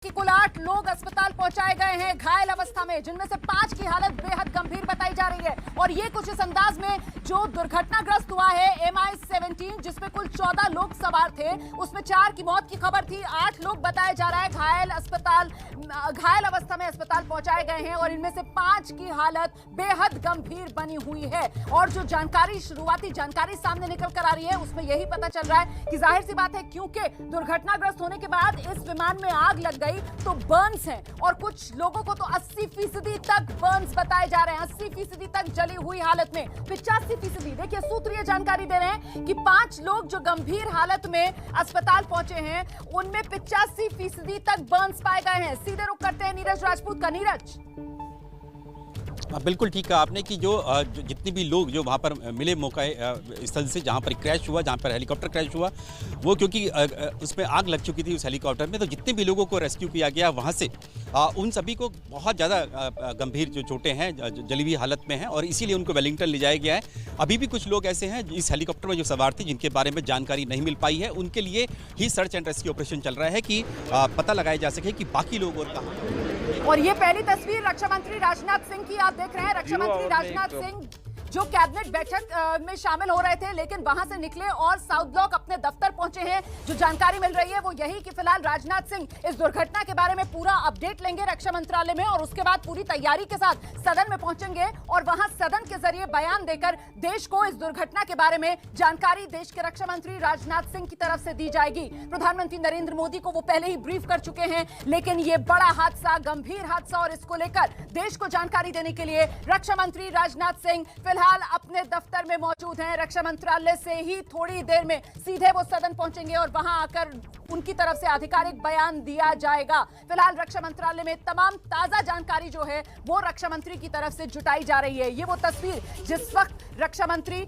कि कुल 8 लोग अस्पताल पहुंचाए गए हैं घायल अवस्था में, जिनमें से 5 की हालत बेहद गंभीर बताई जा रही है। और ये कुछ इस अंदाज में जो दुर्घटनाग्रस्त हुआ है MI-17, जिसमें कुल 14 लोग सवार थे, उसमें 4 की मौत की खबर थी। 8 लोग बताया जा रहा है घायल अवस्था में अस्पताल पहुंचाए गए हैं और इनमें से 5 की हालत बेहद गंभीर बनी हुई है। और जो शुरुआती जानकारी सामने निकल कर आ रही है, उसमें यही पता चल रहा है कि जाहिर सी बात है, क्योंकि दुर्घटनाग्रस्त होने के बाद इस विमान में आग लग गई तो बर्न्स हैं, और कुछ लोगों को तो 80% तक बर्न्स बताए जा रहे हैं। 80% तक जली हुई हालत में, 85%। देखिए, सूत्र ये जानकारी दे रहे हैं कि 5 लोग जो गंभीर हालत में अस्पताल पहुंचे हैं, उनमें 85% तक बर्न्स पाए गए हैं। सीधे रुख करते हैं नीरज राजपूत का। नीरज, बिल्कुल ठीक कहा आपने कि जो जितने भी लोग जो वहाँ पर मिले मौका स्थल से, जहाँ पर क्रैश हुआ, जहाँ पर हेलीकॉप्टर क्रैश हुआ, वो क्योंकि उसमें आग लग चुकी थी उस हेलीकॉप्टर में, तो जितने भी लोगों को रेस्क्यू किया गया वहाँ से, उन सभी को बहुत ज़्यादा गंभीर जो चोटें हैं, जली हुई हालत में हैं, और इसीलिए उनको वेलिंगटन ले जाया गया है। अभी भी कुछ लोग ऐसे हैं इस हेलीकॉप्टर में जो सवार थे, जिनके बारे में जानकारी नहीं मिल पाई है। उनके लिए ही सर्च एंड रेस्क्यू ऑपरेशन चल रहा है कि पता लगाया जा सके कि बाकी लोग और कहाँ। और ये पहली तस्वीर रक्षा मंत्री राजनाथ सिंह की आप देख रहे हैं। रक्षा मंत्री राजनाथ सिंह जो कैबिनेट बैठक में शामिल हो रहे थे, लेकिन वहां से निकले और साउथ ब्लॉक अपने दफ्तर पहुंचे हैं। जो जानकारी मिल रही है वो यही कि फिलहाल राजनाथ सिंह इस दुर्घटना के बारे में पूरा अपडेट लेंगे रक्षा मंत्रालय में, और उसके बाद पूरी तैयारी के साथ सदन में पहुंचेंगे और वहां सदन के जरिए बयान देकर देश को इस दुर्घटना के बारे में जानकारी देश के रक्षा मंत्री राजनाथ सिंह की तरफ से दी जाएगी। प्रधानमंत्री नरेंद्र मोदी को वो पहले ही ब्रीफ कर चुके हैं, लेकिन ये बड़ा हादसा, गंभीर हादसा, और इसको लेकर देश को जानकारी देने के लिए रक्षा मंत्री राजनाथ सिंह फिलहाल अपने दफ्तर में मौजूद हैं। रक्षा मंत्रालय से ही थोड़ी देर में सीधे वो सदन पहुंचेंगे और वहां आकर उनकी तरफ से आधिकारिक बयान दिया जाएगा। फिलहाल रक्षा मंत्रालय में तमाम ताजा जानकारी जो है वो रक्षा मंत्री की तरफ से जुटाई जा रही है। ये वो तस्वीर जिस वक्त रक्षा मंत्री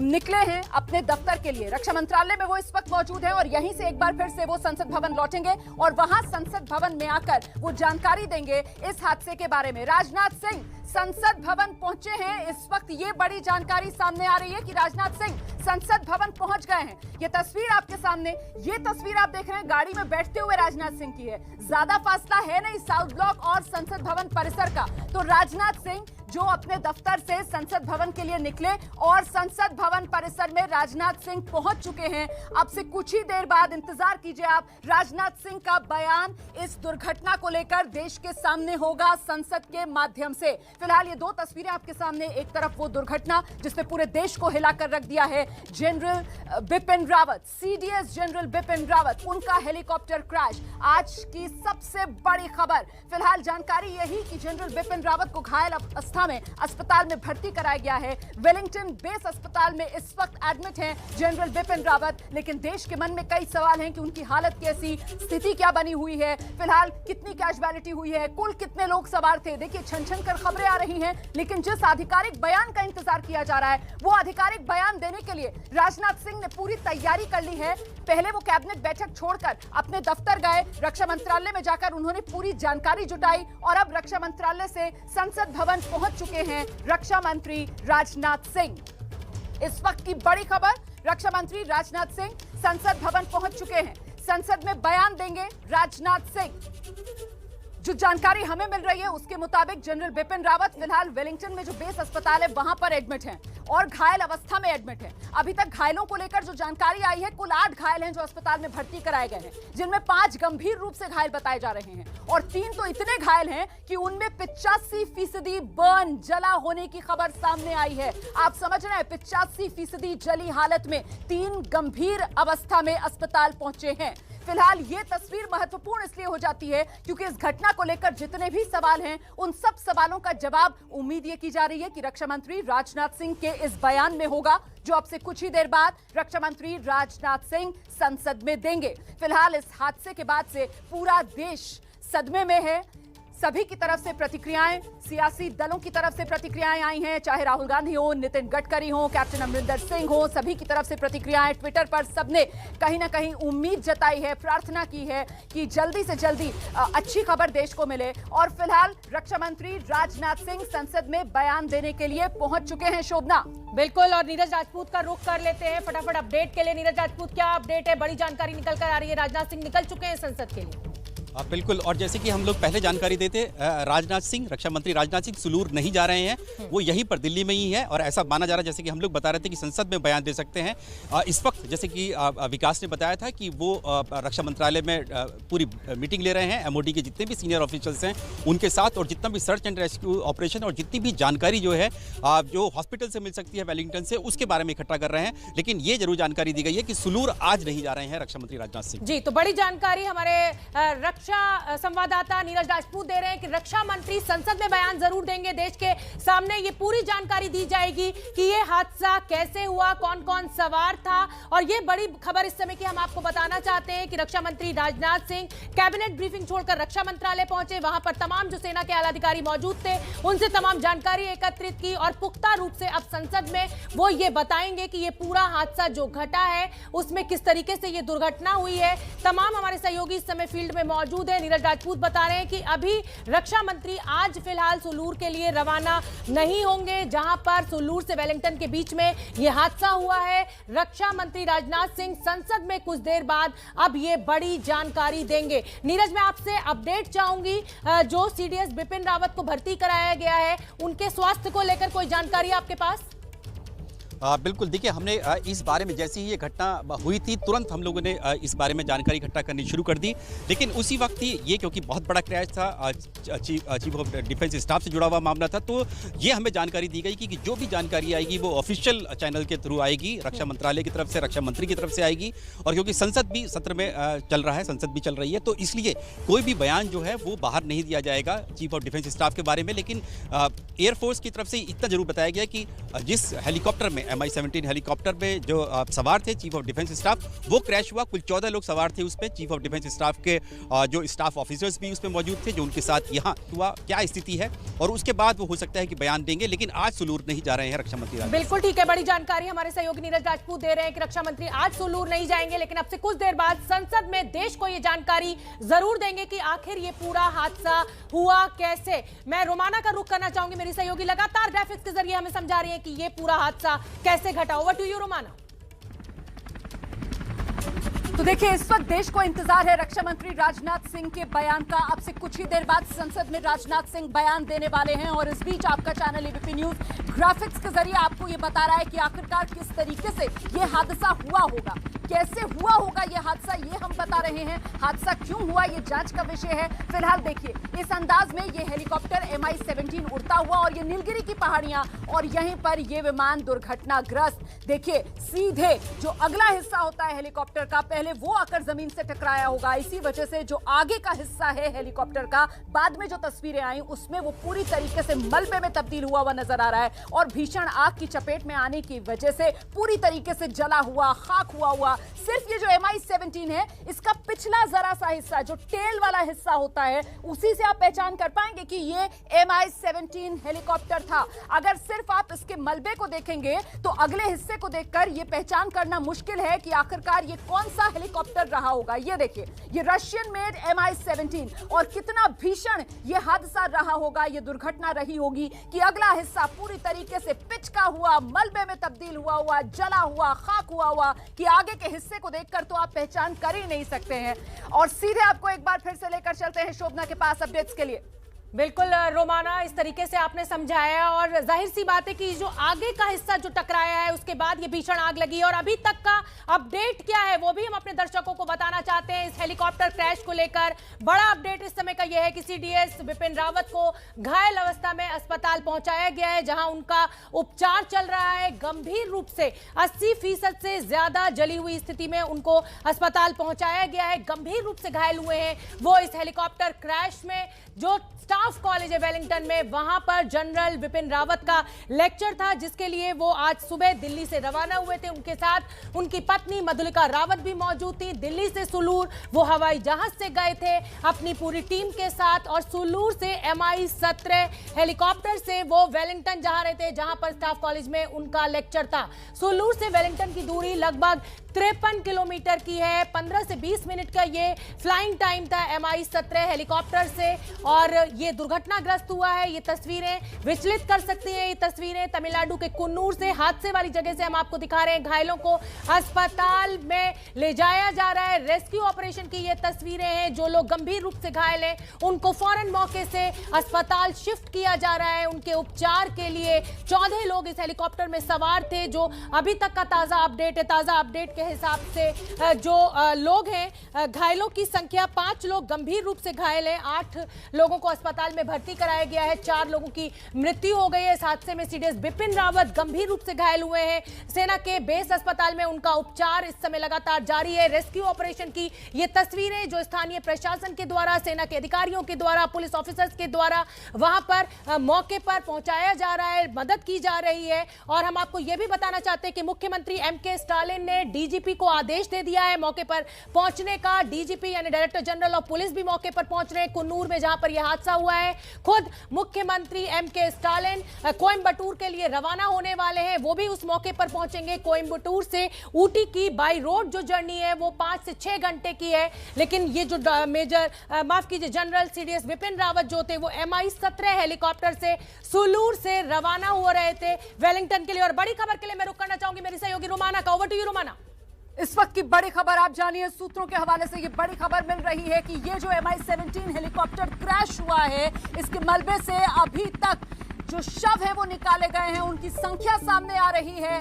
निकले हैं अपने दफ्तर के लिए, रक्षा मंत्रालय में वो इस वक्त मौजूद है, और यहीं से एक बार फिर से वो संसद भवन लौटेंगे और वहां संसद भवन में आकर वो जानकारी देंगे इस हादसे के बारे में। राजनाथ सिंह संसद भवन पहुंचे हैं। इस वक्त ये बड़ी जानकारी सामने आ रही है कि राजनाथ सिंह संसद भवन पहुंच गए हैं। ये तस्वीर आपके सामने, ये तस्वीर आप देख रहे हैं गाड़ी में बैठते हुए राजनाथ सिंह की है। ज्यादा फासला है नहीं साउथ ब्लॉक और संसद भवन परिसर का, तो राजनाथ सिंह जो अपने दफ्तर से संसद भवन के लिए निकले और संसद भवन परिसर में राजनाथ सिंह पहुंच चुके हैं। अब से कुछ ही देर बाद इंतजार कीजिए आप, राजनाथ सिंह का बयान इस दुर्घटना को लेकर देश के सामने होगा संसद के माध्यम से। फिलहाल ये दो तस्वीरें आपके सामने, एक तरफ वो दुर्घटना जिसने पूरे देश को हिलाकर रख दिया है, general Bipin Rawat, CDS general Bipin Rawat, उनका हेलीकॉप्टर क्रैश, आज की सबसे बड़ी खबर। फिलहाल जानकारी यही कि जनरल बिपिन रावत को घायल अवस्था में अस्पताल में भर्ती कराया गया है। वेलिंगटन बेस अस्पताल में इस वक्त एडमिट हैं जनरल बिपिन रावत, लेकिन देश के मन में कई सवाल हैं कि उनकी हालत कैसी, स्थिति क्या बनी हुई है, फिलहाल कितनी कैजुअलिटी हुई है, कुल कितने लोग सवार थे। देखिए, छन छन कर खबरें आ रही हैं, लेकिन जिस आधिकारिक बयान का इंतजार किया जा रहा है, वो आधिकारिक बयान देने के लिए राजनाथ सिंह ने पूरी तैयारी कर ली है। पहले वो कैबिनेट बैठक छोड़कर अपने दफ्तर गए, रक्षा मंत्रालय में जाकर उन्होंने पूरी जानकारी जुटाई, और अब रक्षा मंत्रालय से संसद भवन पहुंच चुके हैं रक्षा मंत्री राजनाथ सिंह। इस वक्त की बड़ी खबर, रक्षा मंत्री राजनाथ सिंह संसद भवन पहुंच चुके हैं। संसद में बयान देंगे राजनाथ सिंह। जो जानकारी हमें मिल रही है उसके मुताबिक जनरल बिपिन रावत फिलहाल वेलिंगटन में जो बेस अस्पताल है वहां पर एडमिट हैं और घायल अवस्था में एडमिट हैं। अभी तक घायलों को लेकर जो जानकारी आई है, कुल 8 घायल हैं जो अस्पताल में भर्ती कराए गए हैं, जिनमें 5 गंभीर रूप से घायल बताए जा रहे हैं, और 3 तो इतने घायल हैं कि उनमें 85% बर्न, जला होने की खबर सामने आई है। आप समझ रहे हैं, 85% जली हालत में 3 गंभीर अवस्था में अस्पताल पहुंचे हैं। फिलहाल ये तस्वीर महत्वपूर्ण इसलिए हो जाती है क्योंकि इस घटना को लेकर जितने भी सवाल हैं, उन सब सवालों का जवाब उम्मीद ये की जा रही है कि रक्षा मंत्री राजनाथ सिंह के इस बयान में होगा, जो अब से कुछ ही देर बाद रक्षा मंत्री राजनाथ सिंह संसद में देंगे। फिलहाल इस हादसे के बाद से पूरा देश सदमे में है। सभी की तरफ से प्रतिक्रियाएं, सियासी दलों की तरफ से प्रतिक्रियाएं आई हैं, चाहे राहुल गांधी हो, नितिन गडकरी हो, कैप्टन अमरिंदर सिंह हो, सभी की तरफ से प्रतिक्रियाएं। ट्विटर पर सबने कहीं ना कहीं उम्मीद जताई है, प्रार्थना की है कि जल्दी से जल्दी अच्छी खबर देश को मिले। और फिलहाल रक्षा मंत्री राजनाथ सिंह संसद में बयान देने के लिए पहुंच चुके हैं। शोभना, बिल्कुल, और नीरज राजपूत का रुख कर लेते हैं फटाफट अपडेट के लिए। नीरज राजपूत, क्या अपडेट है? बड़ी जानकारी निकल कर आ रही है, राजनाथ सिंह निकल चुके हैं संसद के लिए। बिल्कुल। और जैसे कि हम लोग पहले जानकारी देते, राजनाथ सिंह, रक्षा मंत्री राजनाथ सिंह सुलूर नहीं जा रहे हैं, वो यहीं पर दिल्ली में ही है। और ऐसा माना जा रहा है, जैसे कि हम लोग बता रहे थे कि संसद में बयान दे सकते हैं। इस वक्त जैसे कि विकास ने बताया था कि वो रक्षा मंत्रालय में पूरी मीटिंग ले रहे हैं, एमओडी के जितने भी सीनियर ऑफिशियल्स हैं उनके साथ, और जितना भी सर्च एंड रेस्क्यू ऑपरेशन और जितनी भी जानकारी जो है जो हॉस्पिटल से मिल सकती है वेलिंगटन से, उसके बारे में इकट्ठा कर रहे हैं। लेकिन ये जरूर जानकारी दी गई है कि सुलूर आज नहीं जा रहे हैं रक्षा मंत्री राजनाथ सिंह जी। तो बड़ी जानकारी हमारे रक्षा संवाददाता नीरज राजपूत दे रहे हैं कि रक्षा मंत्री संसद में बयान जरूर देंगे, देश के सामने ये पूरी जानकारी दी जाएगी कि ये हादसा कैसे हुआ, कौन कौन सवार था। और ये बड़ी खबर इस समय की हम आपको बताना चाहते हैं कि रक्षा मंत्री राजनाथ सिंह कैबिनेट ब्रीफिंग छोड़कर रक्षा मंत्रालय पहुंचे। वहां पर तमाम जो सेना के आला अधिकारी मौजूद थे, उनसे तमाम जानकारी एकत्रित की और पुख्ता रूप से अब संसद में वो ये बताएंगे कि ये पूरा हादसा जो घटा है उसमें किस तरीके से ये दुर्घटना हुई है। तमाम हमारे सहयोगी इस समय फील्ड में मौजूद है। नीरज राजपूत बता रहे हैं कि अभी रक्षा मंत्री आज फिलहाल सुलूर के लिए रवाना नहीं होंगे, जहां पर सुलूर से वेलिंगटन के बीच में यह हादसा हुआ है। रक्षा मंत्री राजनाथ सिंह संसद में कुछ देर बाद अब ये बड़ी जानकारी देंगे। नीरज, मैं आपसे अपडेट चाहूंगी, जो सीडीएस बिपिन रावत को भर्ती कराया गया है, उनके स्वास्थ्य को लेकर कोई जानकारी आपके पास? बिल्कुल। देखिए, हमने इस बारे में जैसे ही ये घटना हुई थी तुरंत हम लोगों ने इस बारे में जानकारी इकट्ठा करनी शुरू कर दी। लेकिन उसी वक्त ही ये, क्योंकि बहुत बड़ा क्रैश था, चीफ ऑफ डिफेंस स्टाफ से जुड़ा हुआ मामला था, तो ये हमें जानकारी दी गई कि जो भी जानकारी आएगी वो ऑफिशियल चैनल के थ्रू आएगी, रक्षा मंत्रालय की तरफ से, रक्षा मंत्री की तरफ से आएगी। और क्योंकि संसद भी सत्र में चल रहा है, संसद भी चल रही है, तो इसलिए कोई भी बयान जो है वो बाहर नहीं दिया जाएगा चीफ ऑफ डिफेंस स्टाफ के बारे में। लेकिन एयरफोर्स की तरफ से इतना जरूर बताया गया कि जिस हेलीकॉप्टर में MI-17 हेलीकॉप्टर में जो सवार थे चीफ ऑफ डिफेंस स्टाफ, वो क्रैश हुआ। कुल 14 लोग सवार थे उसमें। चीफ ऑफ डिफेंस स्टाफ के जो स्टाफ ऑफिसर्स भी उसमें मौजूद थे, जो उनके साथ यहाँ हुआ, क्या स्थिति है, और उसके बाद वो हो सकता है कि बयान देंगे। लेकिन आज सुलूर नहीं जा रहे हैं रक्षा मंत्री। बिल्कुल ठीक है, बड़ी जानकारी हमारे सहयोगी नीरज राजपूत दे रहे हैं कि रक्षा मंत्री आज सुलूर नहीं जाएंगे, लेकिन अब से कुछ देर बाद संसद में देश को ये जानकारी जरूर देंगे कि आखिर ये पूरा हादसा हुआ कैसे। मैं रोमाना का रुख करना चाहूंगी, मेरी सहयोगी लगातार ग्राफिक्स के जरिए हमें समझा रही है कि ये पूरा हादसा कैसे घटा। Over to you Romana. तो देखिए, इस वक्त देश को इंतजार है रक्षा मंत्री राजनाथ सिंह के बयान का। अब से कुछ ही देर बाद संसद में राजनाथ सिंह बयान देने वाले हैं, और इस बीच आपका चैनल एबीपी न्यूज ग्राफिक्स के जरिए आपको ये बता रहा है कि आखिरकार किस तरीके से ये हादसा हुआ होगा, कैसे हुआ होगा ये हादसा, ये हम बता रहे हैं। हादसा क्यों हुआ ये जांच का विषय है। फिलहाल देखिए, इस अंदाज में ये हेलीकॉप्टर MI-17 उड़ता हुआ, और ये नीलगिरी की पहाड़ियां, और यहीं पर ये विमान दुर्घटनाग्रस्त। देखिए, सीधे जो अगला हिस्सा होता है हेलीकॉप्टर का, पहले वो आकर जमीन से टकराया होगा। इसी वजह से जो आगे का हिस्सा है हेलीकॉप्टर का, बाद में जो तस्वीरें आई उसमें वो पूरी तरीके से मलबे में तब्दील हुआ हुआ नजर आ रहा है, और भीषण आग की चपेट में आने की वजह से पूरी तरीके से जला हुआ, खाक हुआ। सिर्फ ये जो MI-17 है, इसका पिछला जरा सा हिस्सा, जो टेल वाला हिस्सा होता है, उसी से आप पहचान कर पाएंगे कि ये MI-17 हेलीकॉप्टर था। अगर सिर्फ आप इसके मलबे को देखेंगे तो अगले हिस्से को देखकर ये पहचान करना मुश्किल है कि आखिरकार ये कौन सा हेलीकॉप्टर रहा होगा। ये देखिए, ये रशियन मेड MI-17, और कितना भीषण ये हादसा रहा होगा, ये दुर्घटना रही होगी कि अगला हिस्सा पूरी तरीके से पिचका हुआ, मलबे में तब्दील हुआ, जला हुआ, खाक हुआ कि आगे के हिस्से को देखकर तो आप पहचान कर ही नहीं सकते हैं। और सीधे आपको एक बार फिर से लेकर चलते हैं शोभना के पास अपडेट्स के लिए। बिल्कुल रोमाना, इस तरीके से आपने समझाया, और जाहिर सी बात है कि जो आगे का हिस्सा जो टकराया है उसके बाद ये भीषण आग लगी, और अभी तक का अपडेट क्या है वो भी हम अपने दर्शकों को बताना चाहते हैं। इस हेलीकॉप्टर क्रैश को लेकर बड़ा अपडेट इस समय का यह है कि सीडीएस बिपिन रावत को घायल अवस्था में अस्पताल पहुंचाया गया है, जहां उनका उपचार चल रहा है। गंभीर रूप से 80% से ज्यादा जली हुई स्थिति में उनको अस्पताल पहुंचाया गया है। गंभीर रूप से घायल हुए हैं वो इस हेलीकॉप्टर क्रैश में। जो स्टाफ कॉलेज है वेलिंगटन में, वहां पर जनरल बिपिन रावत का लेक्चर था, जिसके लिए वो आज सुबह दिल्ली से रवाना हुए थे। उनके साथ उनकी पत्नी मधुलिका रावत भी मौजूद थी। दिल्ली से सुलूर वो हवाई जहाज से गए थे अपनी पूरी टीम के साथ, और सुलूर से MI-17 हेलीकॉप्टर से वो वेलिंगटन जा रहे थे, जहां पर स्टाफ कॉलेज में उनका लेक्चर था। सुलूर से वेलिंगटन की दूरी लगभग 53 किलोमीटर की है। 15 से 20 मिनट का ये फ्लाइंग टाइम था MI-17 हेलीकॉप्टर से, और ये दुर्घटनाग्रस्त हुआ है। ये तस्वीरें विचलित कर सकती हैं। ये तस्वीरें तमिलनाडु के कुन्नूर से, हादसे वाली जगह से हम आपको दिखा रहे हैं। घायलों को अस्पताल में ले जाया जा रहा है। रेस्क्यू ऑपरेशन की ये तस्वीरें हैं। जो लोग गंभीर रूप से घायल हैं उनको फौरन मौके से अस्पताल शिफ्ट किया जा रहा है। उनके उपचार के लिए 14 लोग इस हेलीकॉप्टर में सवार थे, जो अभी तक का ताजा अपडेट है। ताजा अपडेट के हिसाब से जो लोग हैं, घायलों की संख्या 5 लोग गंभीर रूप से घायल हैं। 8 लोगों को अस्पताल में भर्ती कराया गया है। 4 लोगों की मृत्यु हो गई है। इस हादसे में सीडीएस बिपिन रावत गंभीर रूप से घायल हुए हैं। सेना के बेस अस्पताल में उनका उपचार इस समय लगातार जारी है। रेस्क्यू ऑपरेशन की ये तस्वीरें जो स्थानीय प्रशासन के द्वारा, सेना के अधिकारियों के द्वारा, पुलिस ऑफिसर्स के द्वारा वहां पर मौके पर पहुंचाया जा रहा है, मदद की जा रही है। और हम आपको यह भी बताना चाहते हैं कि मुख्यमंत्री एमके स्टालिन ने डीजीपी को आदेश दे दिया है मौके पर पहुंचने का। डीजीपी यानी डायरेक्टर जनरल ऑफ पुलिस भी मौके पर पहुंच रहे हैं कुन्नूर में, जहां पर यह हादसा हुआ है। खुद मुख्यमंत्री एमके स्टालिन कोयम्बटूर के लिए रवाना होने वाले हैं। वो भी उस मौके पर पहुंचेंगे। कोयम्बटूर से ऊटी की बाई रोड जो जर्नी है वो 5 से 6 घंटे की है। लेकिन ये जो जनरल सीडीएस बिपिन रावत जो थे वो MI-17 हेलीकॉप्टर से सुलूर से रवाना हो रहे थे वेलिंगटन के लिए। और बड़ी खबर के लिए मैं रुक करना चाहूंगी मेरी सहयोगी रोमाना का। Over to you Romana. इस वक्त की बड़ी खबर आप जानिए। सूत्रों के हवाले से ये बड़ी खबर मिल रही है कि ये जो MI-17 हेलीकॉप्टर क्रैश हुआ है, इसके मलबे से अभी तक जो शव है वो निकाले गए हैं, उनकी संख्या सामने आ रही है।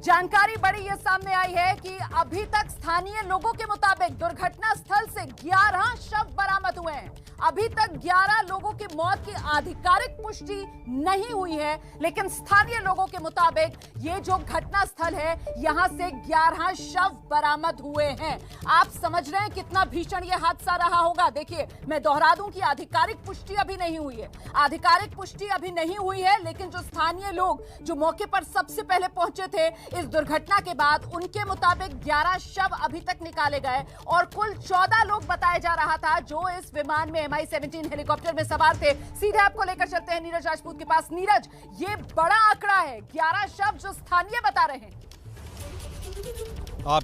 जानकारी बड़ी ये सामने आई है कि अभी तक स्थानीय लोगों के मुताबिक दुर्घटना स्थल से 11 शव बरामद हुए हैं। अभी तक 11 लोगों की मौत की आधिकारिक पुष्टि नहीं हुई है, लेकिन स्थानीय लोगों के मुताबिक ये जो घटना स्थल है, यहां से 11 शव बरामद हुए हैं। आप समझ रहे हैं कितना भीषण ये हादसा रहा होगा। देखिए, मैं दोहरा दूं कि आधिकारिक पुष्टि अभी नहीं हुई है। आधिकारिक पुष्टि अभी नहीं हुई है, लेकिन जो स्थानीय लोग जो मौके पर सबसे पहले पहुंचे थे इस दुर्घटना के बाद, उनके मुताबिक 11 शव अभी तक निकाले गए और कुल 14 लोग बताया जा रहा था जो इस विमान में MI-17 हेलीकॉप्टर में सवार थे। सीधे आपको लेकर चलते हैं नीरज राजपूत के पास। नीरज, ये बड़ा आंकड़ा है, 11 शव जो स्थानीय बता रहे हैं।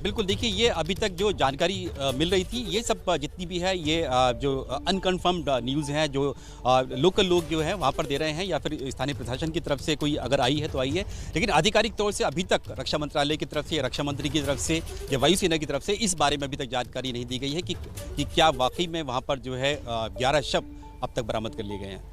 बिल्कुल, देखिए ये अभी तक जो जानकारी मिल रही थी, ये सब जितनी भी है ये जो अनकन्फर्म्ड न्यूज़ है, जो लोकल लोग जो है वहाँ पर दे रहे हैं, या फिर स्थानीय प्रशासन की तरफ से कोई अगर आई है तो आई है। लेकिन आधिकारिक तौर से अभी तक रक्षा मंत्रालय की तरफ से, रक्षा मंत्री की तरफ से या वायुसेना की तरफ से इस बारे में अभी तक जानकारी नहीं दी गई है कि क्या वाकई में वहाँ पर जो है 11 शव अब तक बरामद कर लिए गए हैं।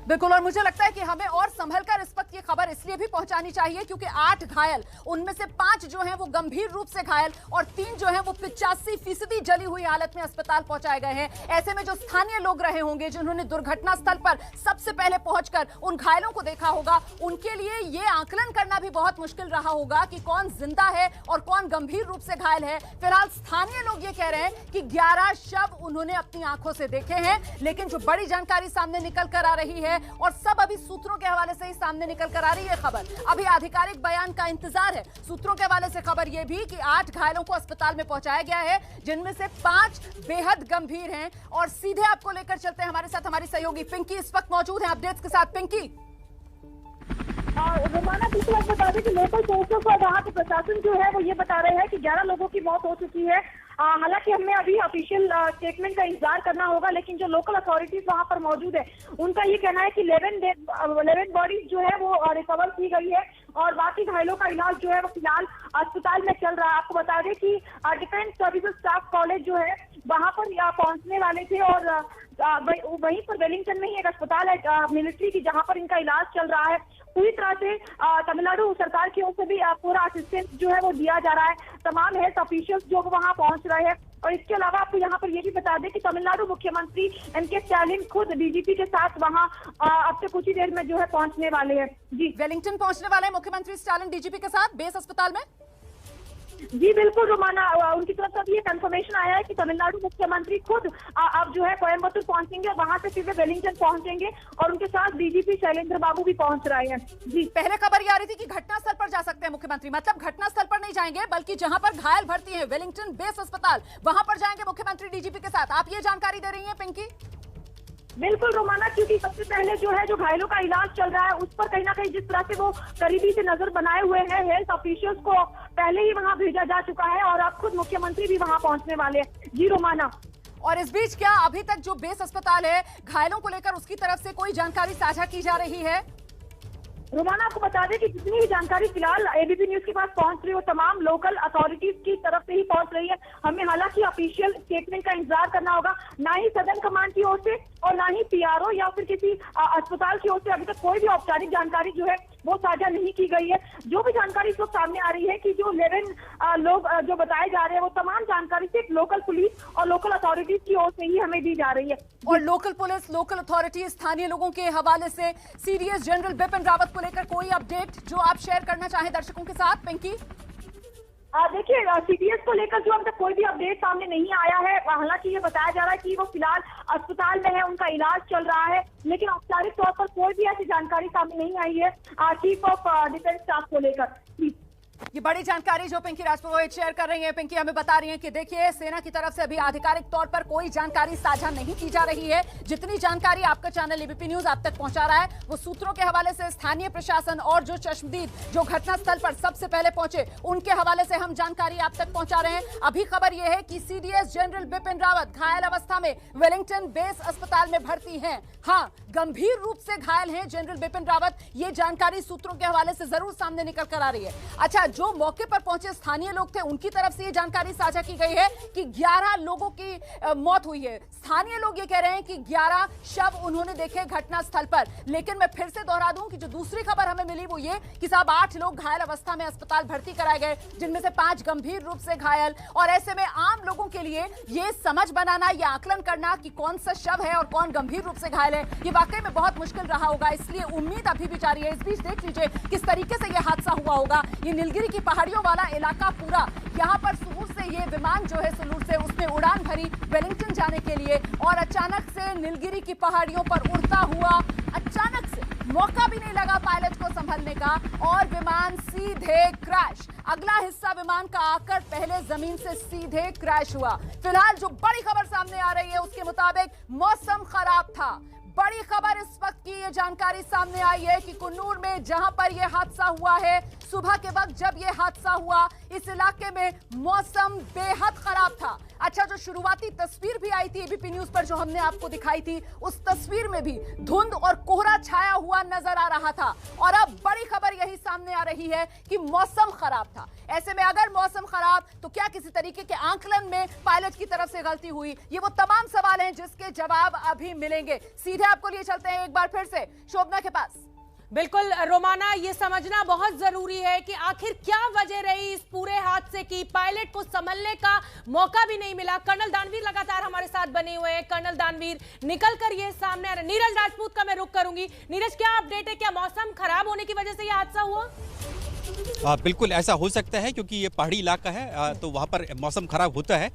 बिल्कुल, और मुझे लगता है कि हमें और संभलकर इस वक्त ये खबर इसलिए भी पहुंचानी चाहिए क्योंकि 8 घायल, उनमें से 5 जो हैं वो गंभीर रूप से घायल और 3 जो हैं वो 85% जली हुई हालत में अस्पताल पहुंचाए गए हैं। ऐसे में जो स्थानीय लोग रहे होंगे, जिन्होंने दुर्घटना स्थल पर सबसे पहले पहुंचकर उन घायलों को देखा होगा, उनके लिए ये आंकलन करना भी बहुत मुश्किल रहा होगा कि कौन जिंदा है और कौन गंभीर रूप से घायल है। फिलहाल स्थानीय लोग ये कह रहे हैं कि 11 शव उन्होंने अपनी आंखों से देखे हैं, लेकिन जो बड़ी जानकारी सामने निकल कर आ रही है, और सब अभी सूत्रों के हवाले से ही सामने निकल कर आ रही है खबर, अभी आधिकारिक बयान का इंतजार है। सूत्रों के हवाले से खबर यह भी कि 8 घायलों को अस्पताल में पहुंचाया गया है, जिनमें से 5 बेहद गंभीर हैं। और सीधे आपको लेकर चलते हैं, हमारे साथ हमारी सहयोगी पिंकी इस वक्त मौजूद है अपडेट्स के साथ। पिंकी, रोमाना, बिल्कुल आप बता दें कि लोकल सोर्सेस और वहाँ के प्रशासन जो है वो ये बता रहे हैं कि 11 लोगों की मौत हो चुकी है। हालांकि हमें अभी ऑफिशियल स्टेटमेंट का इंतजार करना होगा, लेकिन जो लोकल अथॉरिटीज वहाँ पर मौजूद है उनका ये कहना है कि 11 बॉडीज जो है वो रिकवर की गई है और बाकी घायलों का इलाज जो है वो फिलहाल अस्पताल में चल रहा है। आपको बता दें कि डिफेंस सर्विसेज स्टाफ कॉलेज जो है वहाँ पर पहुंचने वाले थे और वहीं पर वेलिंगटन में ही एक अस्पताल है मिलिट्री की, जहाँ पर इनका इलाज चल रहा है। पूरी तरह से तमिलनाडु सरकार की ओर से भी पूरा असिस्टेंस जो है वो दिया जा रहा है। तमाम हेल्थ ऑफिशियल्स जो वहाँ पहुंच रहे हैं। और इसके अलावा आपको यहाँ पर ये भी बता दें कि तमिलनाडु मुख्यमंत्री एमके स्टालिन खुद डीजीपी के साथ वहाँ अब से कुछ ही देर में जो है पहुंचने वाले हैं। जी, वेलिंगटन पहुंचने वाले हैं मुख्यमंत्री स्टालिन डीजीपी के साथ बेस अस्पताल में। जी बिल्कुल रोमाना, उनकी तरफ से ये कंफर्मेशन आया है कि तमिलनाडु मुख्यमंत्री खुद अब जो है कोयम्बटूर पहुंचेंगे और वहां से सीधे वेलिंगटन पहुंचेंगे और उनके साथ डीजीपी शैलेंद्र बाबू भी पहुंच रहे हैं। जी, पहले खबर ये आ रही थी कि घटनास्थल पर जा सकते हैं मुख्यमंत्री, मतलब घटनास्थल पर नहीं जाएंगे बल्कि जहां पर घायल भर्ती है वेलिंगटन बेस अस्पताल, वहां पर जाएंगे मुख्यमंत्री डीजीपी के साथ। आप ये जानकारी दे रही है पिंकी? बिल्कुल रोमाना, क्योंकि सबसे पहले जो है जो घायलों का इलाज चल रहा है उस पर कहीं ना कहीं जिस तरह से वो करीबी से नजर बनाए हुए हैं, हेल्थ ऑफिशियल्स को पहले ही वहां भेजा जा चुका है और अब खुद मुख्यमंत्री भी वहां पहुंचने वाले हैं। जी रोमाना, और इस बीच क्या अभी तक जो बेस अस्पताल है घायलों को लेकर उसकी तरफ से कोई जानकारी साझा की जा रही है? रोमाना, आपको बता दें कि जितनी भी जानकारी फिलहाल एबीपी न्यूज के पास पहुंच रही है वो तमाम लोकल अथॉरिटीज की तरफ से ही पहुंच रही है। हमें हालांकि ऑफिशियल स्टेटमेंट का इंतजार करना होगा, ना ही सदन कमांड की ओर से और ना ही पीआरओ या फिर किसी अस्पताल की ओर से अभी तक कोई भी औपचारिक जानकारी जो है वो साझा नहीं की गई है। जो भी जानकारी इस वक्त सामने आ रही है कि जो 11 लोग जो बताए जा रहे हैं वो तमाम जानकारी सिर्फ लोकल पुलिस और लोकल अथॉरिटीज की ओर से ही हमें दी जा रही है। और लोकल पुलिस, लोकल अथॉरिटी, स्थानीय लोगों के हवाले से सीडीएस जनरल बिपिन रावत को लेकर कोई अपडेट जो आप शेयर करना चाहें दर्शकों के साथ? पिंकी, देखिए, सीडीएस को लेकर जो अब तक कोई भी अपडेट सामने नहीं आया है। हालांकि ये बताया जा रहा है कि वो फिलहाल अस्पताल में है, उनका इलाज चल रहा है, लेकिन औपचारिक तौर पर कोई भी ऐसी जानकारी सामने नहीं आई है चीफ ऑफ डिफेंस स्टाफ को लेकर। ये बड़ी जानकारी जो पिंकी राजपुरोहित शेयर कर रही है। पिंकी हमें बता रही है कि देखिए, सेना की तरफ से अभी आधिकारिक तौर पर कोई जानकारी साझा नहीं की जा रही है। जितनी जानकारी आपका चैनल एबीपी न्यूज आप तक पहुंचा रहा है वो सूत्रों के हवाले से स्थानीय प्रशासन और जो चश्मदीद जो घटनास्थल पर सबसे पहले पहुंचे उनके हवाले से हम जानकारी आप तक पहुंचा रहे हैं। अभी खबर यह है कि सीडीएस जनरल बिपिन रावत घायल अवस्था में वेलिंगटन बेस अस्पताल में भर्ती हैं। हाँ, गंभीर रूप से घायल हैं जनरल बिपिन रावत, ये जानकारी सूत्रों के हवाले से जरूर सामने निकल कर आ रही है। अच्छा, जो मौके पर पहुंचे स्थानीय लोग थे उनकी तरफ से ये जानकारी साझा की गई है कि 11 लोगों की मौत हुई है। स्थानीय लोग ये कह रहे हैं कि 11 शव उन्होंने देखे घटनास्थल पर। लेकिन मैं फिर से दोहरा दूं कि जो दूसरी खबर हमें मिली वो ये कि साहब 8 लोग घायल अवस्था में अस्पताल भर्ती कराए गए, जिनमें से 5 गंभीर रूप से घायल। और ऐसे में आम लोगों के लिए ये समझ बनाना, ये आकलन करना कि कौन सा शव है और कौन गंभीर रूप से घायल है, ये वाकई में बहुत मुश्किल रहा होगा। इसलिए उम्मीद अभी भी जारी है। इस बीच देख लीजिए किस तरीके से यह हादसा हुआ होगा। ये नीलगिरी की पहाड़ियों वाला इलाका पूरा, यहाँ पर सुलूर से ये विमान जो है सुलूर से उसने उड़ान भरी वेलिंगटन जाने के लिए और अचानक से नीलगिरी की पहाड़ियों पर उड़ता हुआ अचानक से मौका भी नहीं लगा पायलट को संभलने का और विमान सीधे क्रैश। अगला हिस्सा विमान का आकर पहले जमीन से सीधे क्रैश हुआ। फिलहाल जो बड़ी खबर सामने आ रही है उसके मुताबिक मौसम खराब था। बड़ी खबर इस वक्त की ये जानकारी सामने आई है कि कुन्नूर में जहां पर यह हादसा हुआ है, सुबह के वक्त जब यह हादसा हुआ इस इलाके में मौसम बेहद खराब था। अच्छा, जो शुरुआती तस्वीर भी आई थी एबीपी न्यूज पर जो हमने आपको दिखाई थी, उस तस्वीर में भी धुंध और कोहरा छाया हुआ नजर आ रहा था। और अब बड़ी खबर यही सामने आ रही है कि मौसम खराब था। ऐसे में अगर मौसम खराब तो क्या किसी तरीके के आंकलन में पायलट की तरफ से गलती हुई? ये वो तमाम सवाल हैं जिसके जवाब अभी मिलेंगे। सीधे आपको लिए चलते हैं एक बार फिर से शोभना के पास। बिल्कुल रोमाना, ये समझना बहुत जरूरी है कि आखिर क्या वजह रही इस पूरे हादसे की। पायलट को संभलने का मौका भी नहीं मिला। कर्नल दानवीर लगातार हमारे साथ बने हुए हैं। कर्नल दानवीर, निकल कर ये सामने आ रहा है। नीरज राजपूत का मैं रुख करूंगी। नीरज, क्या अपडेट है? क्या मौसम खराब होने की वजह से यह हादसा हुआ? बिल्कुल ऐसा हो सकता है क्योंकि ये पहाड़ी इलाका है तो वहाँ पर मौसम खराब होता है।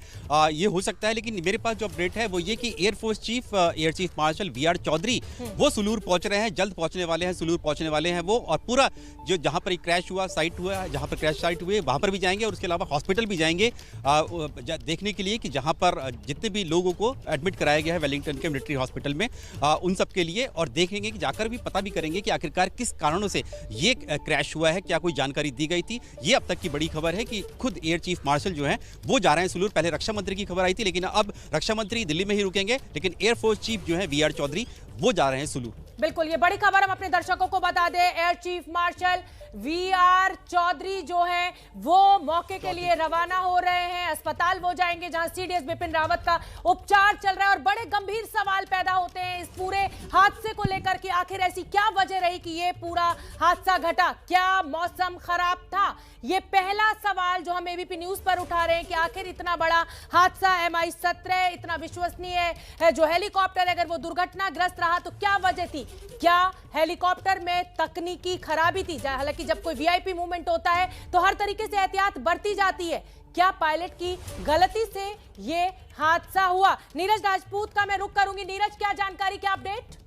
ये हो सकता है, लेकिन मेरे पास जो अपडेट है वो ये कि air force chief air chief marshal VR Chaudhary वो सुलूर पहुंच रहे हैं, जल्द पहुंचने वाले हैं, सुलूर पहुंचने वाले हैं वो। और पूरा जो जहाँ पर क्रैश हुआ साइट हुआ, जहाँ पर क्रैश साइट हुए वहाँ पर भी जाएंगे और उसके अलावा हॉस्पिटल भी जाएंगे देखने के लिए कि जहाँ पर जितने भी लोगों को एडमिट कराया गया है वेलिंगटन के मिलिट्री हॉस्पिटल में उन सब के लिए। और देखेंगे कि जाकर भी पता भी करेंगे कि आखिरकार किस कारणों से ये क्रैश हुआ है, क्या कोई जानकारी दी गई थी। ये अब तक की बड़ी खबर है कि खुद एयर चीफ मार्शल जो हैं वो जा रहे हैं सुलूर। पहले रक्षा मंत्री की खबर आई थी, लेकिन अब रक्षा मंत्री दिल्ली में ही रुकेंगे, लेकिन एयरफोर्स चीफ जो है वीआर चौधरी वो जा रहे हैं सुलूर। बिल्कुल, ये बड़ी खबर हम अपने दर्शकों को बता दें। Air chief marshal VR Chaudhary जो है वो मौके के लिए रवाना हो रहे हैं। अस्पताल वो जाएंगे जहां सीडीएस बिपिन रावत का उपचार चल रहा है। और बड़े गंभीर सवाल पैदा होते हैं इस पूरे हादसे को लेकर कि आखिर ऐसी क्या वजह रही कि ये पूरा हादसा घटा? क्या मौसम खराब था? ये पहला सवाल जो हम एबीपी न्यूज पर उठा रहे हैं कि आखिर इतना बड़ा हादसा MI-17 इतना विश्वसनीय है जो हेलीकॉप्टर, अगर वो दुर्घटनाग्रस्त रहा तो क्या वजह थी? क्या हेलीकॉप्टर में तकनीकी खराबी थी? हालांकि जब कोई वीआईपी मूवमेंट होता है तो हर तरीके से एहतियात बरती जाती है। क्या पायलट की गलती से ये हादसा हुआ? नीरज राजपूत का मैं रुख करूंगी। नीरज, क्या जानकारी, क्या अपडेट?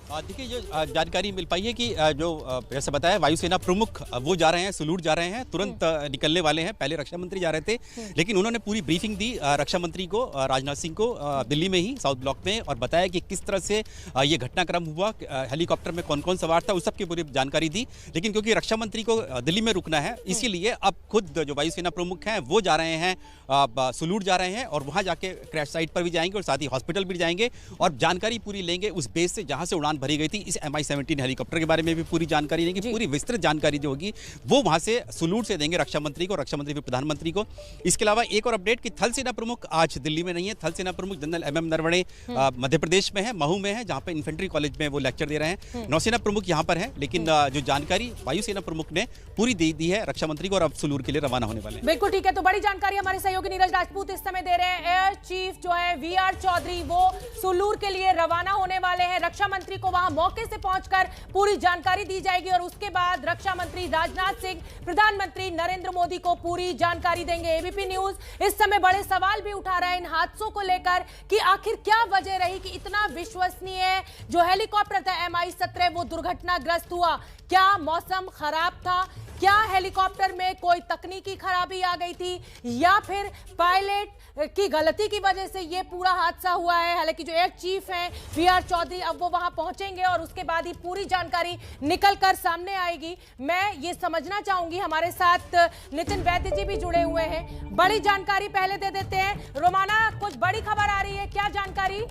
देखिए, जो जानकारी मिल पाई है कि जो जैसे बताया वायुसेना प्रमुख वो जा रहे हैं, सुलूर जा रहे हैं, तुरंत निकलने वाले हैं। पहले रक्षा मंत्री जा रहे थे, लेकिन उन्होंने पूरी ब्रीफिंग दी रक्षा मंत्री को, राजनाथ सिंह को, दिल्ली में ही साउथ ब्लॉक में, और बताया कि किस तरह से ये घटनाक्रम हुआ, हेलीकॉप्टर में कौन कौन सवार था, उस सब की पूरी जानकारी दी। लेकिन क्योंकि रक्षा मंत्री को दिल्ली में रुकना है, इसीलिए अब खुद जो वायुसेना प्रमुख हैं वो जा रहे हैं, सुलूर जा रहे हैं, और वहाँ जाके क्रैश साइट पर भी जाएंगे और साथ ही हॉस्पिटल भी जाएंगे और जानकारी पूरी लेंगे उस बेस से जहाँ से उड़ान भरी गई थी। इस MI-17 हेलीकॉप्टर के बारे में भी पूरी जानकारी लेंगे, पूरी विस्तृत जानकारी जो होगी वो वहां से सुलूर से देंगे रक्षा मंत्री को, रक्षा मंत्री प्रधानमंत्री को। इसके अलावा एक और अपडेट कि थल सेना प्रमुख आज दिल्ली में नहीं है। थल सेना प्रमुख जनरल MM नरवणे मध्य प्रदेश में है, महू में है, जहां पे इन्फेंट्री कॉलेज में वो लेक्चर दे रहे हैं। नौसेना प्रमुख यहां पर है, लेकिन जो जानकारी वायुसेना प्रमुख ने पूरी दे दी है रक्षा मंत्री को, और अब सुलूर के लिए रवाना होने वाले हैं। बिल्कुल ठीक है, तो बड़ी जानकारी हमारे सहयोगी नीरज राजपूत इस समय दे रहे हैं। एयर चीफ जो है VR चौधरी वो सुलूर के लिए रवाना होने वाले हैं। रक्षा मंत्री को वहां मौके से पहुंचकर पूरी जानकारी दी जाएगी और उसके बाद रक्षा मंत्री राजनाथ सिंह प्रधानमंत्री नरेंद्र मोदी को पूरी जानकारी देंगे। ABP न्यूज इस समय बड़े सवाल भी उठा रहा है इन हादसों को लेकर कि आखिर क्या वजह रही कि इतना विश्वसनीय जो हेलीकॉप्टर था MI-17 वो दुर्घटनाग्रस्त हुआ। क्या मौसम खराब था, क्या हेलीकॉप्टर में कोई तकनीकी खराबी आ गई थी, या फिर पायलट की गलती की वजह से ये पूरा हादसा हुआ है। हालांकि जो एयर चीफ हैं VR चौधरी अब वो वहां पहुंचेंगे और उसके बाद ही पूरी जानकारी निकलकर सामने आएगी। मैं ये समझना चाहूंगी, हमारे साथ नितिन वैद्य जी भी जुड़े हुए हैं। बड़ी जानकारी पहले दे देते हैं। रोमाना, कुछ बड़ी खबर आ रही है, क्या जानकारी?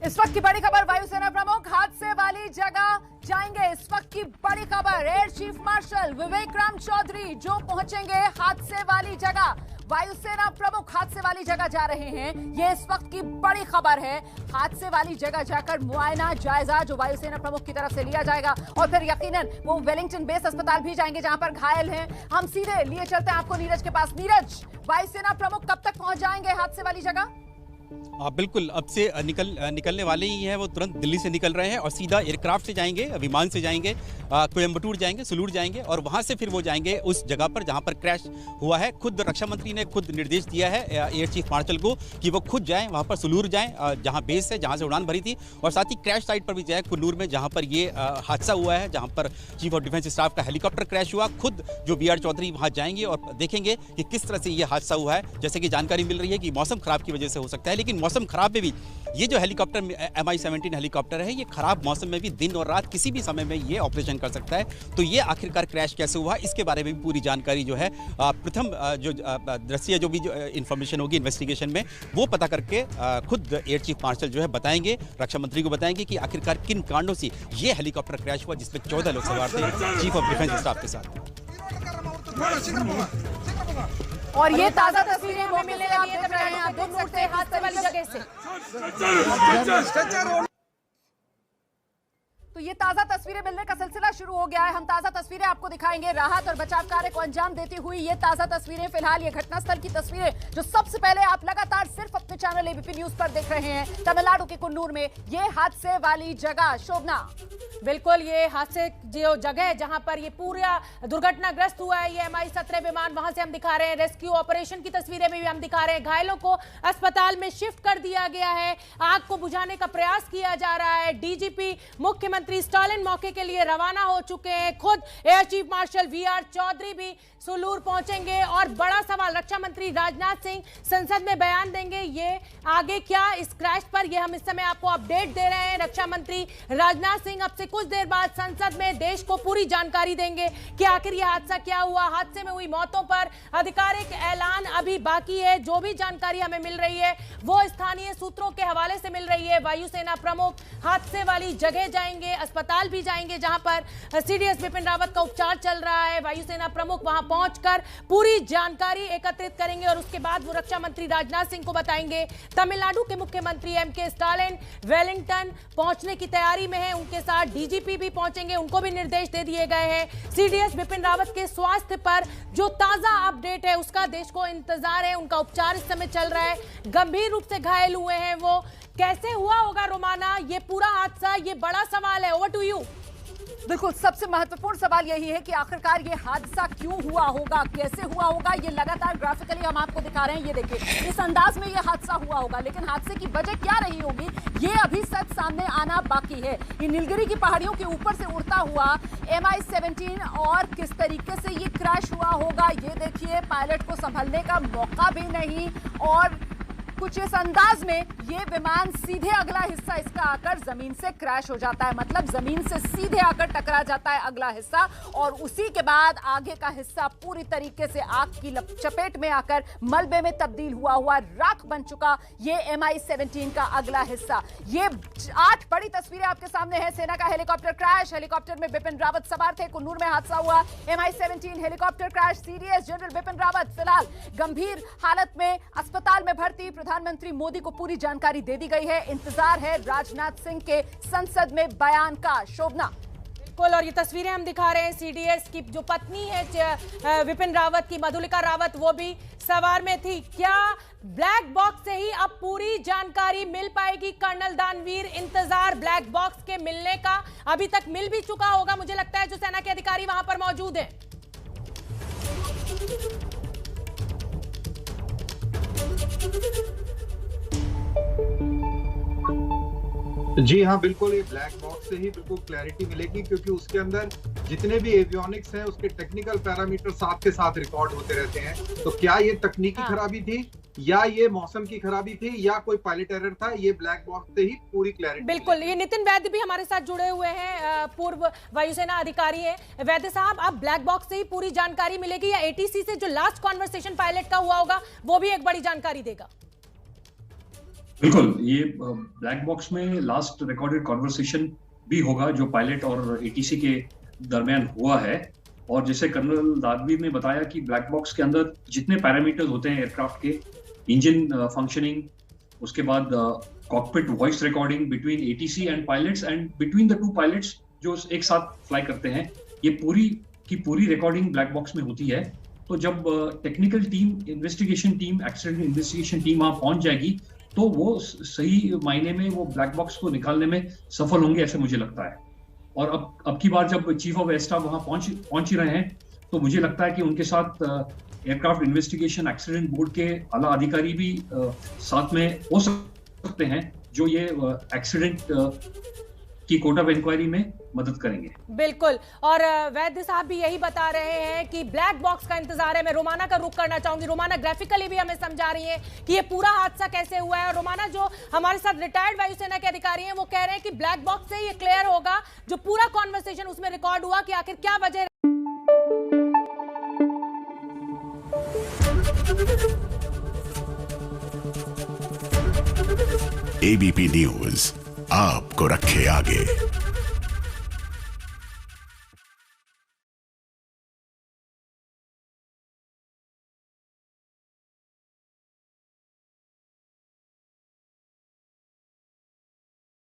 इस वक्त की बड़ी खबर, वायुसेना प्रमुख हादसे वाली जगह जाएंगे। इस वक्त की बड़ी खबर, एयर चीफ मार्शल विवेक राम चौधरी जो पहुंचेंगे हादसे वाली जगह। वायुसेना प्रमुख हादसे वाली जगह जा रहे हैं, ये इस वक्त की बड़ी खबर है। हादसे वाली जगह जाकर मुआयना जायजा जो वायुसेना प्रमुख की तरफ से लिया जाएगा और फिर यकीनन वो वेलिंगटन बेस अस्पताल भी जाएंगे जहां पर घायल हैं। हम सीधे लिए चलते हैं आपको नीरज के पास। नीरज, वायुसेना प्रमुख कब तक पहुंच जाएंगे हादसे वाली जगह? बिल्कुल, अब से निकलने वाले ही हैं। वो तुरंत दिल्ली से निकल रहे हैं और सीधा एयरक्राफ्ट से जाएंगे, विमान से जाएंगे, कोयम्बटूर जाएंगे, सुलूर जाएंगे और वहां से फिर वो जाएंगे उस जगह पर जहां पर क्रैश हुआ है। खुद रक्षा मंत्री ने खुद निर्देश दिया है एयर चीफ मार्शल को कि वो खुद जाएं, वहां पर सुलूर जाएं जहां बेस है, जहां से उड़ान भरी थी, और साथ ही क्रैश साइट पर भी जाए कुन्नूर में जहां पर ये हादसा हुआ है, जहां पर चीफ ऑफ डिफेंस स्टाफ का हेलीकॉप्टर क्रैश हुआ। खुद जो VR चौधरी वहां जाएंगे और देखेंगे कि किस तरह से ये हादसा हुआ है। जैसे कि जानकारी मिल रही है कि मौसम खराब की वजह से हो सकता है, लेकिन मौसम खराब में भी ये जो हेलीकॉप्टर MI-17 हेलीकॉप्टर है, ये खराब मौसम में भी दिन और रात किसी भी समय में ये ऑपरेशन कर सकता है। तो ये आखिरकार क्रैश कैसे हुआ, इसके बारे में भी पूरी जानकारी जो है प्रथम जो दृश्य जो भी जो इन्फॉर्मेशन होगी इन्वेस्टिगेशन में, वो पता करके खुद एयर चीफ मार्शल जो है बताएंगे, रक्षा मंत्री को बताएंगे कि आखिरकार किन कारणों से ये हेलीकॉप्टर क्रैश हुआ जिसमें 14 लोग सवार थे चीफ ऑफ डिफेंस स्टाफ के साथ। और ये ताजा तस्वीरें हमें मिलने लगी हैं, आप देख सकते हैं हादसे वाली जगह से। तो ये ताजा तस्वीरें मिलने का सिलसिला शुरू हो गया है। हम ताजा तस्वीरें आपको दिखाएंगे। राहत और बचाव कार्य को अंजाम देती हुई ये ताजा तस्वीरें, फिलहाल ये घटनास्थल की तस्वीरें जो सबसे पहले आप लगातार सिर्फ अपने चैनल ABP न्यूज पर देख रहे हैं। तमिलनाडु के कुन्नूर में ये हादसे वाली जगह। शोभना, बिल्कुल, ये हादसे जो जगह है जहां पर ये पूरा दुर्घटनाग्रस्त हुआ है, ये MI-17 विमान, वहां से हम दिखा रहे हैं। रेस्क्यू ऑपरेशन की तस्वीरें भी हम दिखा रहे हैं। घायलों को अस्पताल में शिफ्ट कर दिया गया है। आग को बुझाने का प्रयास किया जा रहा है। DGP मुख्यमंत्री स्टालिन मौके के लिए रवाना हो चुके हैं। खुद air chief marshal VR Chaudhary भी सुलूर पहुंचेंगे और बड़ा सवाल, रक्षा मंत्री राजनाथ सिंह संसद में बयान देंगे। ये आगे क्या इस क्रैश पर, ये हम इस समय आपको अपडेट दे रहे हैं। रक्षा मंत्री राजनाथ सिंह अब से कुछ देर बाद संसद में देश को पूरी जानकारी देंगे कि आखिर यह हादसा क्या हुआ। हादसे में हुई मौतों पर आधिकारिक ऐलान अभी बाकी है। जो भी जानकारी हमें मिल रही है वो स्थानीय सूत्रों के हवाले से मिल रही है। वायुसेना प्रमुख हादसे वाली जगह जाएंगे, अस्पताल भी जाएंगे जहां पर CDS बिपिन रावत का उपचार चल रहा है। वायुसेना प्रमुख वहां पहुंचकर पूरी जानकारी एकत्रित करेंगे और उसके बाद वो रक्षा मंत्री राजनाथ सिंह को बताएंगे। तमिलनाडु के मुख्यमंत्री MK स्टालिन वेलिंगटन पहुंचने की तैयारी में है, उनके साथ DGP भी पहुंचेंगे, उनको भी निर्देश दे दिए गए हैं। CDS बिपिन रावत के स्वास्थ्य पर जो ताजा अपडेट है उसका देश को इंतजार है। उनका उपचार इस समय चल रहा है। गंभीर रूप से घायल हुए हैं वो। कैसे हुआ होगा रोमाना ये पूरा हादसा, ये बड़ा सवाल है। Over to you. बिल्कुल, सबसे महत्वपूर्ण सवाल यही है कि आखिरकार ये हादसा क्यों हुआ होगा, कैसे हुआ होगा। ये लगातार ग्राफिकली हम आपको दिखा रहे हैं, ये देखिए इस अंदाज में ये हादसा हुआ होगा, लेकिन हादसे की वजह क्या रही होगी ये अभी सच सामने आना बाकी की है। ये नीलगिरी की पहाड़ियों के ऊपर से उड़ता हुआ MI-17 और किस तरीके से ये क्रैश हुआ होगा ये देखिए। पायलट को संभलने का मौका भी नहीं और कुछ इस अंदाज में ये विमान सीधे अगला हिस्सा इसका आकर जमीन से क्रैश हो जाता है, मतलब जमीन से सीधे आकर टकरा जाता है अगला हिस्सा और उसी के बाद आगे का हिस्सा पूरी तरीके से आग की चपेट में आकर मलबे में तब्दील हुआ राख बन चुका ये MI-17 का अगला हिस्सा। ये 8 बड़ी तस्वीरें आपके सामने है। सेना का हेलीकॉप्टर क्रैश, हेलीकॉप्टर में बिपिन रावत सवार थे, कुन्नूर में हादसा हुआ। MI-17 helicopter crash, CDS general Bipin Rawat फिलहाल गंभीर हालत में अस्पताल में भर्ती। प्रधानमंत्री मोदी को पूरी जानकारी दे दी गई है। इंतजार है राजनाथ सिंह के संसद में बयान का। शोभना, बिल्कुल, और ये तस्वीरें हम दिखा रहे हैं सीडीएस की जो पत्नी है विपिन रावत की, मधुलिका रावत, वो भी सवार में थी। क्या ब्लैक बॉक्स से ही अब पूरी जानकारी मिल पाएगी कर्नल दानवीर? इंतजार ब्लैक बॉक्स के मिलने का, अभी तक मिल भी चुका होगा मुझे लगता है, जो सेना के अधिकारी वहां पर मौजूद हैं। जी हाँ, बिल्कुल, ये ब्लैक बॉक्स से ही बिल्कुल क्लैरिटी मिलेगी, क्योंकि उसके अंदर जितने भी एवियोनिक्स हैं उसके टेक्निकल पैरामीटर साथ के साथ रिकॉर्ड होते रहते हैं। तो क्या ये तकनीकी खराबी थी या ये मौसम की खराबी थी या कोई पायलट एरर था, ये ब्लैक बॉक्स से ही पूरी क्लैरिटी। बिल्कुल, ये नितिन वैद्य भी हमारे साथ जुड़े हुए हैं, पूर्व वायुसेना अधिकारी हैं। वैद्य साहब, अब ब्लैक बॉक्स से ही पूरी जानकारी मिलेगी या ATC से जो लास्ट कॉन्वर्सेशन पायलट का हुआ होगा वो भी एक बड़ी जानकारी देगा? बिल्कुल, ये ब्लैक बॉक्स में लास्ट रिकॉर्डेड कॉन्वर्सेशन भी होगा जो पायलट और ATC के दरमियान हुआ है। और जैसे कर्नल दानवीर ने बताया कि ब्लैक बॉक्स के अंदर जितने पैरामीटर्स होते हैं एयरक्राफ्ट के, इंजन फंक्शनिंग, उसके बाद cockpit voice recording between ATC and pilots and between the 2 pilots जो एक साथ फ्लाई करते हैं, ये पूरी की पूरी रिकॉर्डिंग ब्लैक बॉक्स में होती है। तो जब technical team, investigation team, accident investigation team वहां पहुंच जाएगी तो वो सही मायने में वो ब्लैक बॉक्स को निकालने में सफल होंगे, ऐसे मुझे लगता है। और अब की बार जब चीफ ऑफ एयर स्टाफ वहां पहुंच ही रहे हैं तो मुझे लगता है कि उनके साथ एयरक्राफ्ट इन्वेस्टिगेशन एक्सीडेंट बोर्ड के आला अधिकारी भी साथ में हो सकते हैं जो ये एक्सीडेंट की कोर्ट ऑफ इंक्वायरी में मदद करेंगे। बिल्कुल, और वैद्य साहब भी यही बता रहे हैं कि ब्लैक बॉक्स का इंतजार है। मैं रोमाना का रुख करना चाहूंगी। रोमाना ग्राफिकली भी हमें समझा रही है कि ये पूरा हादसा कैसे हुआ है। और रोमाना, जो हमारे साथ रिटायर्ड वायुसेना के अधिकारी हैं, वो कह रहे हैं कि ब्लैक बॉक्स से ये क्लियर होगा, जो पूरा कॉन्वर्सेशन उसमें रिकॉर्ड हुआ, कि आखिर क्या वजह। ABP न्यूज आपको रखे आगे।